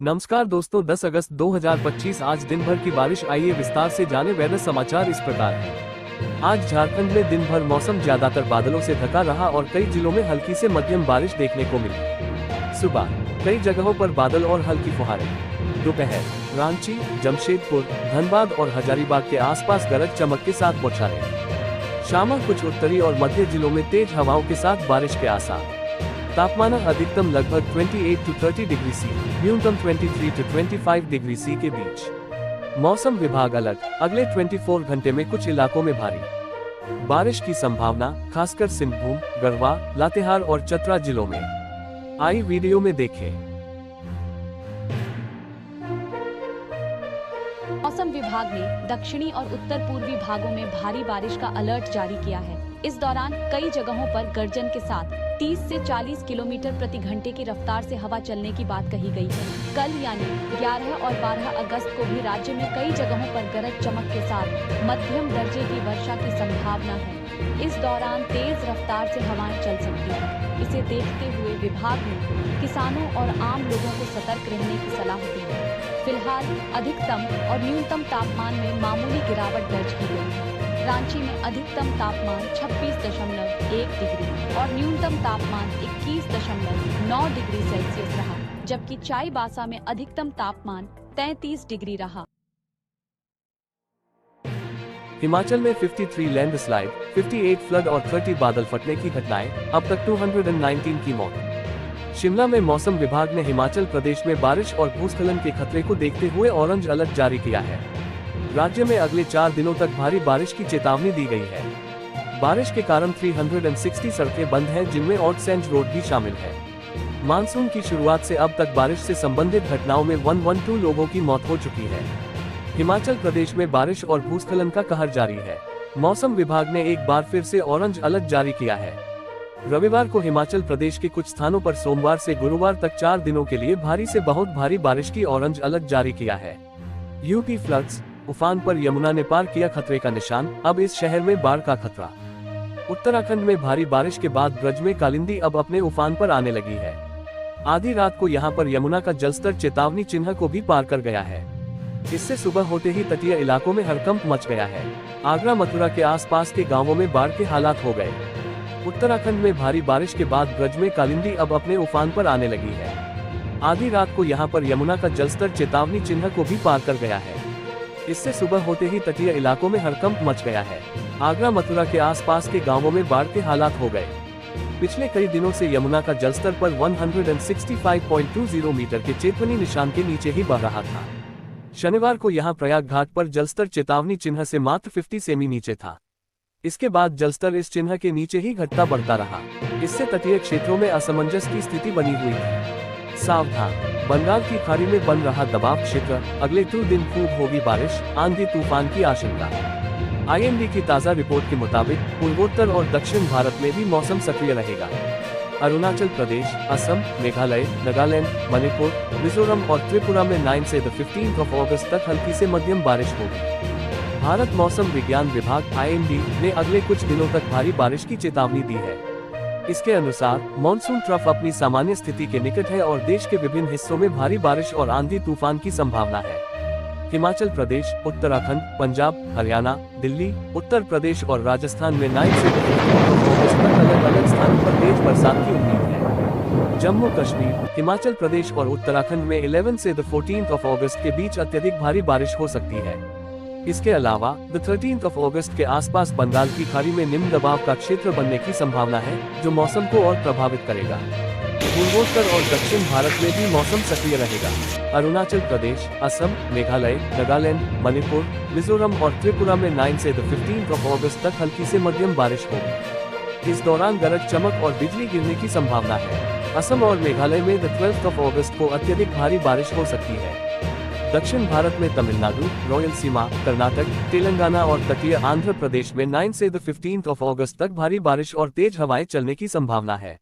नमस्कार दोस्तों, 10 अगस्त 2025 आज दिन भर की बारिश। आइए विस्तार से जाने वेदर समाचार इस प्रकार है। आज झारखंड में दिन भर मौसम ज्यादातर बादलों से ढका रहा और कई जिलों में हल्की से मध्यम बारिश देखने को मिली। सुबह कई जगहों पर बादल और हल्की फुहारें। दोपहर रांची, जमशेदपुर, धनबाद और हजारीबाग के आसपास गरज चमक के साथ बौछारें। शाम कुछ उत्तरी और मध्य जिलों में तेज हवाओं के साथ बारिश के आसार। तापमान अधिकतम लगभग 28 to 30 डिग्री सी, न्यूनतम 23 to 25 डिग्री सी के बीच। मौसम विभाग अलर्ट, अगले 24 घंटे में कुछ इलाकों में भारी बारिश की संभावना, खासकर सिंहभूम, गढ़वा, लातेहार और चतरा जिलों में। आई वीडियो में देखें। मौसम विभाग ने दक्षिणी और उत्तर पूर्वी भागों में भारी बारिश का अलर्ट जारी किया है। इस दौरान कई जगहों पर गर्जन के साथ 30 से 40 किलोमीटर प्रति घंटे की रफ्तार से हवा चलने की बात कही गई है। कल यानी 11 और 12 अगस्त को भी राज्य में कई जगहों पर गरज चमक के साथ मध्यम दर्जे की वर्षा की संभावना है। इस दौरान तेज रफ्तार से हवाएं चल सकती हैं। इसे देखते हुए विभाग ने किसानों और आम लोगों को सतर्क रहने की सलाह दी है। फिलहाल अधिकतम और न्यूनतम तापमान में मामूली गिरावट दर्ज की गई है। रांची में अधिकतम तापमान 26.1 डिग्री और न्यूनतम तापमान 21.9 डिग्री सेल्सियस रहा, जबकि चाईबासा में अधिकतम तापमान 33 डिग्री रहा। हिमाचल में 53 लैंडस्लाइड, 58 फ्लड और 30 बादल फटने की घटनाएं, अब तक 219 की मौत। शिमला में मौसम विभाग ने हिमाचल प्रदेश में बारिश और भूस्खलन के खतरे को देखते हुए ऑरेंज अलर्ट जारी किया है। राज्य में अगले 4 दिनों तक भारी बारिश की चेतावनी दी गई है। बारिश के कारण 360 सड़कें बंद हैं, जिनमें ऑटसेंज रोड भी शामिल है। मानसून की शुरुआत से अब तक बारिश से संबंधित घटनाओं में 112 लोगों की मौत हो चुकी है। हिमाचल प्रदेश में बारिश और भूस्खलन का कहर जारी है। मौसम विभाग ने एक बार फिर से ऑरेंज अलर्ट जारी किया है। रविवार को हिमाचल प्रदेश के कुछ स्थानों पर सोमवार से गुरुवार तक 4 दिनों के लिए भारी से बहुत भारी बारिश की ऑरेंज अलर्ट जारी किया है। यूपी फ्लड्स, उफान पर यमुना ने पार किया खतरे का निशान, अब इस शहर में बाढ़ का खतरा। उत्तराखंड में भारी बारिश के बाद ब्रज में कालिंदी अब अपने उफान पर आने लगी है। आधी रात को यहां पर यमुना का जलस्तर चेतावनी चिन्ह को भी पार कर गया है। इससे सुबह होते ही तटीय इलाकों में हड़कंप मच गया है। आगरा, मथुरा के आसपास के गांवों में बाढ़ के हालात हो गए। उत्तराखंड में भारी बारिश के बाद ब्रज में कालिंदी अब अपने उफान पर आने लगी है। आधी रात को यहां पर यमुना का जलस्तर चेतावनी चिन्ह को भी पार कर गया है। इससे सुबह होते ही तटीय इलाकों में हड़कंप मच गया है। आगरा, मथुरा के आसपास के गांवों में बाढ़ के हालात हो गए। पिछले कई दिनों से यमुना का जलस्तर पर 165.20 मीटर के चेतावनी निशान के नीचे ही बह रहा था। शनिवार को यहां प्रयाग घाट पर जलस्तर चेतावनी चिन्ह से मात्र 50 सेमी नीचे था। इसके बाद जलस्तर इस चिन्ह के नीचे ही घटता बढ़ता रहा। इससे तटीय क्षेत्रों में असमंजस की स्थिति बनी हुई है। सावधान, बंगाल की खाड़ी में बन रहा दबाव क्षेत्र, अगले 2 दिन खूब होगी बारिश, आंधी तूफान की आशंका। आईएमडी की ताज़ा रिपोर्ट के मुताबिक पूर्वोत्तर और दक्षिण भारत में भी मौसम सक्रिय रहेगा। अरुणाचल प्रदेश, असम, मेघालय, नागालैंड, मणिपुर, मिजोरम और त्रिपुरा में 9 से 15 अगस्त तक हल्की से मध्यम बारिश होगी। भारत मौसम विज्ञान विभाग (आईएमडी) ने अगले कुछ दिनों तक भारी बारिश की चेतावनी दी है। इसके अनुसार मॉनसून ट्रफ अपनी सामान्य स्थिति के निकट है और देश के विभिन्न हिस्सों में भारी बारिश और आंधी तूफान की संभावना है। हिमाचल प्रदेश, उत्तराखंड, पंजाब, हरियाणा, दिल्ली, उत्तर प्रदेश और राजस्थान में 9 से 15 अगस्त तक अलग अलग स्थानों पर तेज बरसात की उम्मीद है। जम्मू कश्मीर, हिमाचल प्रदेश और उत्तराखंड में 11 से 14 अगस्त के बीच अत्यधिक भारी बारिश हो सकती है। इसके अलावा 13 अगस्त के आसपास बंगाल की खाड़ी में निम्न दबाव का क्षेत्र बनने की संभावना है, जो मौसम को और प्रभावित करेगा। पूर्वोत्तर और दक्षिण भारत में भी मौसम सक्रिय रहेगा। अरुणाचल प्रदेश, असम, मेघालय, नागालैंड, मणिपुर, मिजोरम और त्रिपुरा में 9 से 15 अगस्त तक हल्की से मध्यम बारिश होगी। इस दौरान गरज चमक और बिजली गिरने की संभावना है। असम और मेघालय में 12 अगस्त को अत्यधिक भारी बारिश हो सकती है। दक्षिण भारत में तमिलनाडु, रॉयल सीमा, कर्नाटक, तेलंगाना और तटीय आंध्र प्रदेश में 9 से 15 अगस्त तक भारी बारिश और तेज हवाएं चलने की संभावना है।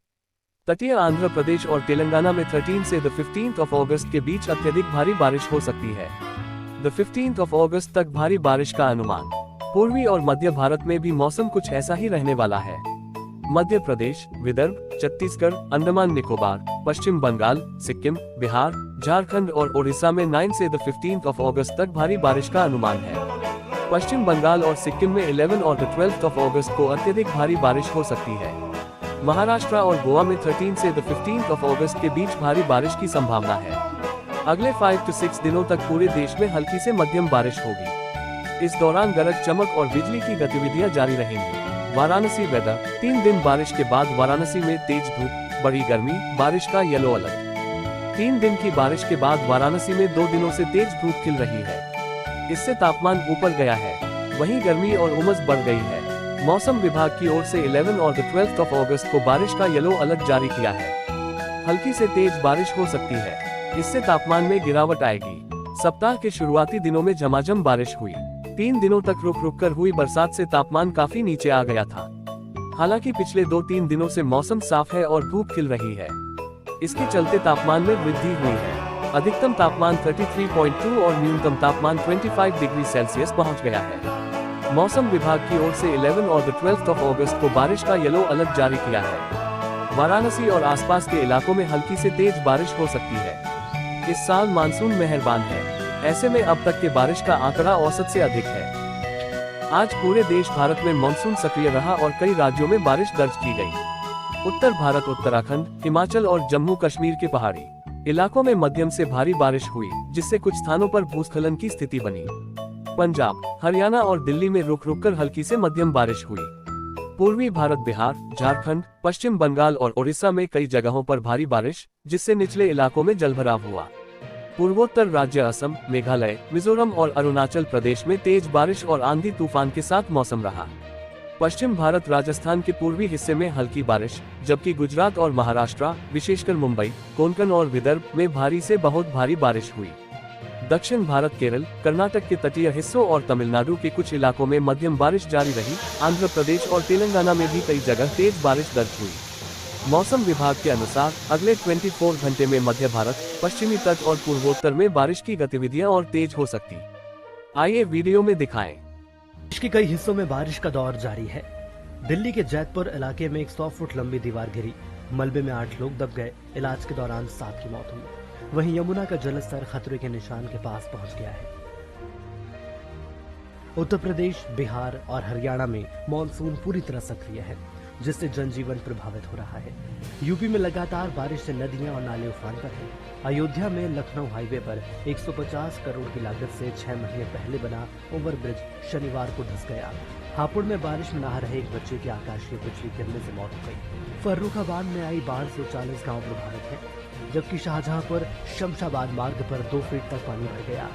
तटीय आंध्र प्रदेश और तेलंगाना में 13 से 15 अगस्त के बीच अत्यधिक भारी बारिश हो सकती है। 15 अगस्त तक भारी बारिश का अनुमान। पूर्वी और मध्य भारत में भी मौसम कुछ ऐसा ही रहने वाला है। मध्य प्रदेश, विदर्भ, छत्तीसगढ़, अंडमान निकोबार, पश्चिम बंगाल, सिक्किम, बिहार, झारखंड और ओडिशा में 9 से 15 अगस्त तक भारी बारिश का अनुमान है। पश्चिम बंगाल और सिक्किम में 11 और 12 अगस्त को अत्यधिक भारी बारिश हो सकती है। महाराष्ट्र और गोवा में 13 से 15 अगस्त के बीच भारी बारिश की संभावना है। अगले 5 से 6 दिनों तक पूरे देश में हल्की से मध्यम बारिश होगी। इस दौरान गरज चमक और बिजली की गतिविधियां जारी रहेंगी। वाराणसी वेदर, 3 दिन बारिश के बाद वाराणसी में तेज धूप, बड़ी गर्मी, बारिश का येलो अलर्ट। 3 दिन की बारिश के बाद वाराणसी में 2 दिनों से तेज धूप खिल रही है। इससे तापमान ऊपर गया है, वहीं गर्मी और उमस बढ़ गई है। मौसम विभाग की ओर से 11 और 12 अगस्त को बारिश का येलो अलर्ट जारी किया है। हल्की से तेज बारिश हो सकती है, इससे तापमान में गिरावट आएगी। सप्ताह के शुरुआती दिनों में झमाझम बारिश हुई। 3 दिनों तक रुक रुक कर हुई बरसात से तापमान काफी नीचे आ गया था। हालांकि पिछले 2-3 दिनों से मौसम साफ है और धूप खिल रही है। इसके चलते तापमान में वृद्धि हुई है। अधिकतम तापमान 33.2 और न्यूनतम तापमान 25 डिग्री सेल्सियस पहुंच गया है। मौसम विभाग की ओर से 11 और 12 अगस्त को बारिश का येलो अलर्ट जारी किया है। वाराणसी और आसपास के इलाकों में हल्की से तेज बारिश हो सकती है। इस साल मानसून मेहरबान है, ऐसे में अब तक के बारिश का आंकड़ा औसत से अधिक है। आज पूरे देश भारत में मानसून सक्रिय रहा और कई राज्यों में बारिश दर्ज की गई। उत्तर भारत, उत्तराखंड, हिमाचल और जम्मू कश्मीर के पहाड़ी इलाकों में मध्यम से भारी बारिश हुई, जिससे कुछ स्थानों पर भूस्खलन की स्थिति बनी। पंजाब, हरियाणा और दिल्ली में रुक रुक कर हल्की से मध्यम बारिश हुई। पूर्वी भारत, बिहार, झारखंड, पश्चिम बंगाल और ओडिशा में कई जगहों पर भारी बारिश, जिससे निचले इलाकों में जलभराव हुआ। पूर्वोत्तर राज्य असम, मेघालय, मिजोरम और अरुणाचल प्रदेश में तेज बारिश और आंधी तूफान के साथ मौसम रहा। पश्चिम भारत, राजस्थान के पूर्वी हिस्से में हल्की बारिश, जबकि गुजरात और महाराष्ट्र, विशेषकर मुंबई, कोंकण और विदर्भ में भारी से बहुत भारी बारिश हुई। दक्षिण भारत, केरल, कर्नाटक के तटीय हिस्सों और तमिलनाडु के कुछ इलाकों में मध्यम बारिश जारी रही। आंध्र प्रदेश और तेलंगाना में भी कई जगह तेज बारिश दर्ज हुई। मौसम विभाग के अनुसार अगले 24 घंटे में मध्य भारत, पश्चिमी तट और पूर्वोत्तर में बारिश की गतिविधियां और तेज हो सकती। आइए वीडियो में दिखाएं। देश के कई हिस्सों में बारिश का दौर जारी है। दिल्ली के जैतपुर इलाके में एक 100 फुट लंबी दीवार गिरी, मलबे में 8 लोग दब गए। इलाज के दौरान 7 की मौत हुई। वहीं यमुना का जलस्तर खतरे के निशान के पास पहुंच गया है। उत्तर प्रदेश, बिहार और हरियाणा में मानसून पूरी तरह सक्रिय है, जिससे जनजीवन प्रभावित हो रहा है। यूपी में लगातार बारिश से नदियां और नाले उफान पर हैं। अयोध्या में लखनऊ हाईवे पर 150 करोड़ की लागत से 6 महीने पहले बना ओवरब्रिज शनिवार को धंस गया। हापुड़ में बारिश में नहा रहे एक बच्चे की आकाशीय बिजली गिरने से मौत हो गई। फर्रुखाबाद में आई बाढ़ से 40 गांव प्रभावित हैं, जबकि शाहजहांपुर शमशाबाद मार्ग पर 2 फीट तक पानी भर गया।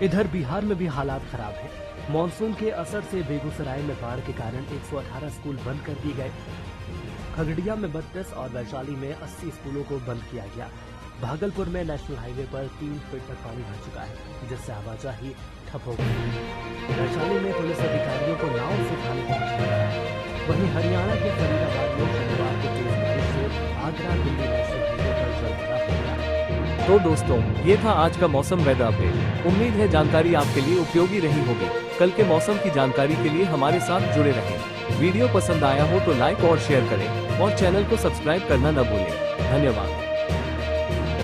इधर बिहार में भी हालात खराब हैं। मानसून के असर से बेगूसराय में बाढ़ के कारण 118 स्कूल बंद कर दिए गए। खगड़िया में 32 और वैशाली में 80 स्कूलों को बंद किया गया। भागलपुर में नेशनल हाईवे पर 3 फीट तक पानी भर चुका है, जिससे आवाजाही ठप हो गई। वैशाली में पुलिस अधिकारियों को नाव से थाने पहुंचना पड़ा। वहीं हरियाणा के फरीदाबाद में शनिवार को तेज बारिश से आगरा दिल्ली नेशनल हाईवे पर जलभराव हो गया। तो दोस्तों, ये था आज का मौसम वेदर अपडेट। उम्मीद है जानकारी आपके लिए उपयोगी रही होगी। कल के मौसम की जानकारी के लिए हमारे साथ जुड़े रहें। वीडियो पसंद आया हो तो लाइक और शेयर करें और चैनल को सब्सक्राइब करना न भूलें। धन्यवाद।